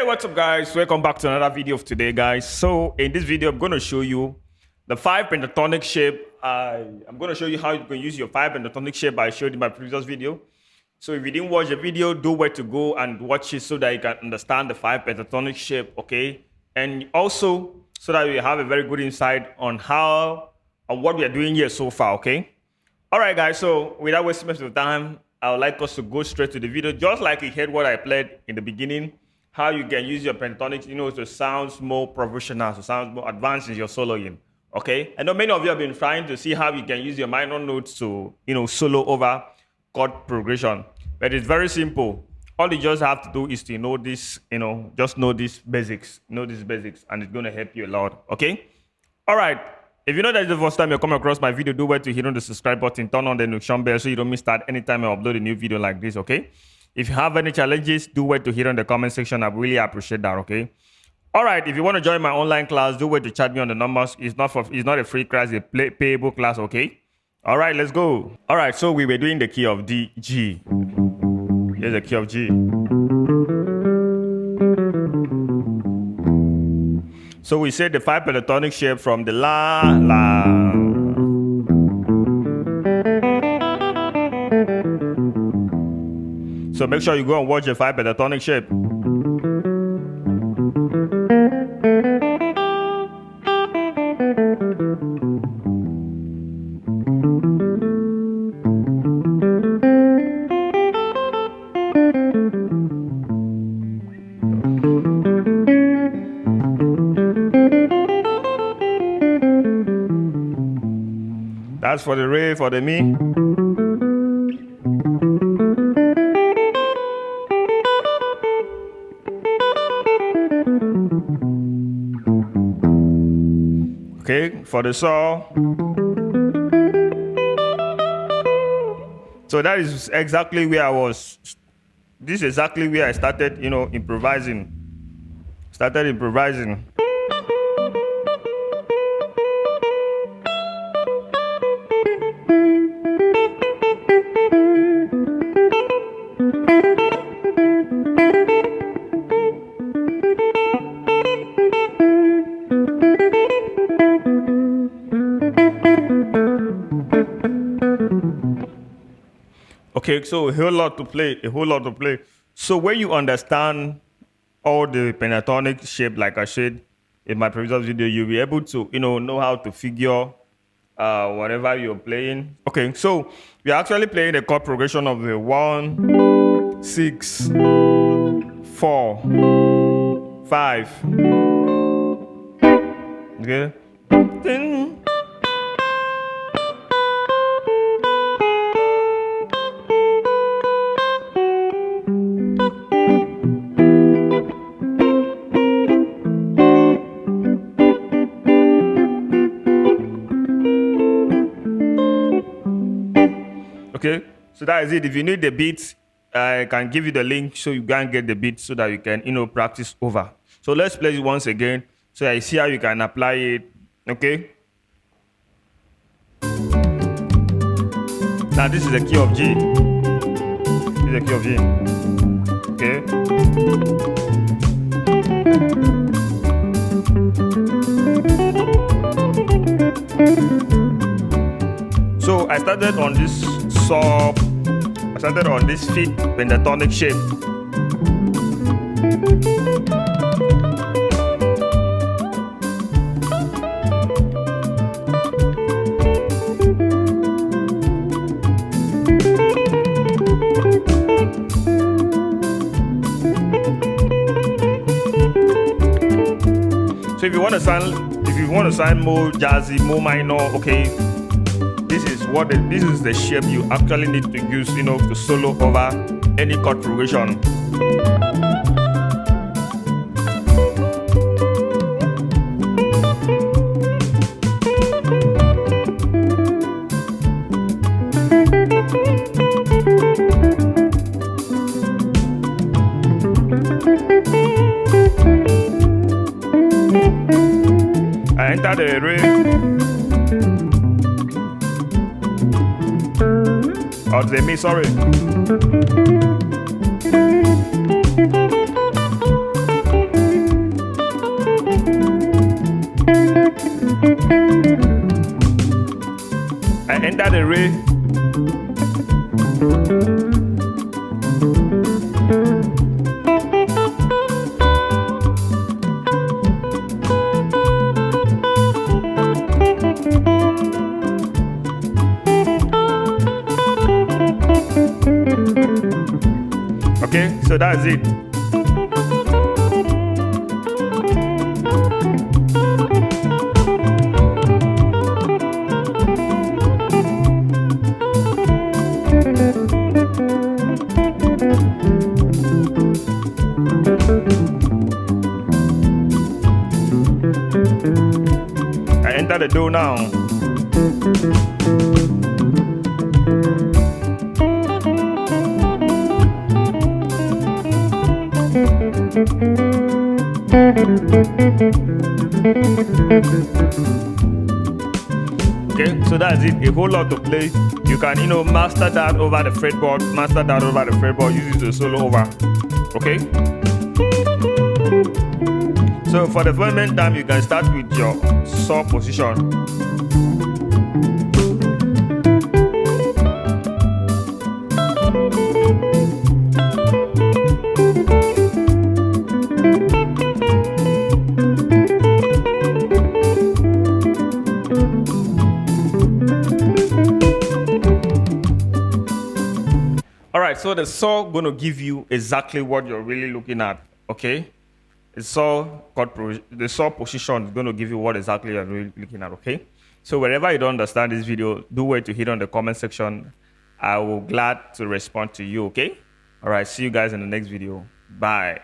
What's up, guys? Welcome back to another video of today, guys. So in this video I'm going to show you the 5 pentatonic shape. I'm going to show you how you can use your 5 pentatonic shape I showed in my previous video. So if you didn't watch the video, do where to go and watch it so that you can understand the 5 pentatonic shape, okay? And also so that you have a very good insight on what we are doing here so far, okay? All right, guys, so without wasting much of time, I would like us to go straight to the video. Just like you heard what I played in the beginning, how you can use your pentatonic, to sound more professional, to sound more advanced in your soloing, okay? I know many of you have been trying to see how you can use your minor notes to, solo over chord progression, but it's very simple. All you just have to do is to know this, just know these basics, and it's going to help you a lot, okay? All right. If you know that it's the first time you come across my video, do well to hit on the subscribe button, turn on the notification bell so you don't miss that anytime I upload a new video like this, okay? If you have any challenges, do well to hit on the comment section. I really appreciate that, okay? All right, if you want to join my online class, do well to chat me on the numbers. It's not a free class, it's a payable class, okay? All right, let's go. All right, so we were doing the key of D, G. Here's the key of G. So we said the 5 pentatonic shape from the La, La. So make sure you go and watch the 5 pentatonic shape. That's for the re, for the mi. Okay, for the saw. So that is exactly where I was. This is exactly where I started, improvising. Started improvising. Okay, so a whole lot to play. So when you understand all the pentatonic shape, like I said in my previous video, you'll be able to, know how to figure whatever you're playing. Okay, so we're actually playing the chord progression of the 1, 6, 4, 5. Okay. Ding. So that is it. If you need the beat, I can give you the link so you can get the beat so that you can, practice over. So let's play it once again so I see how you can apply it. Okay. Now this is the key of G. This is the key of G. Okay. So I started on this fifth pentatonic shape. So if you want to sound more jazzy, more minor, okay, this is the shape you actually need to use, to solo over any chord progression. I enter the re. Or the mi, sorry. I enter the re. Okay, so that's it. I enter the do now. Okay, so that's it. A whole lot to play. You can, master that over the fretboard, use it to solo over. Okay. So for the first time, you can start with your saw position. All right, so the saw gonna give you exactly what you're really looking at. Okay, the saw position is gonna give you what exactly you're really looking at. Okay, so wherever you don't understand this video, do wait to hit on the comment section. I will glad to respond to you. Okay, all right, see you guys in the next video. Bye.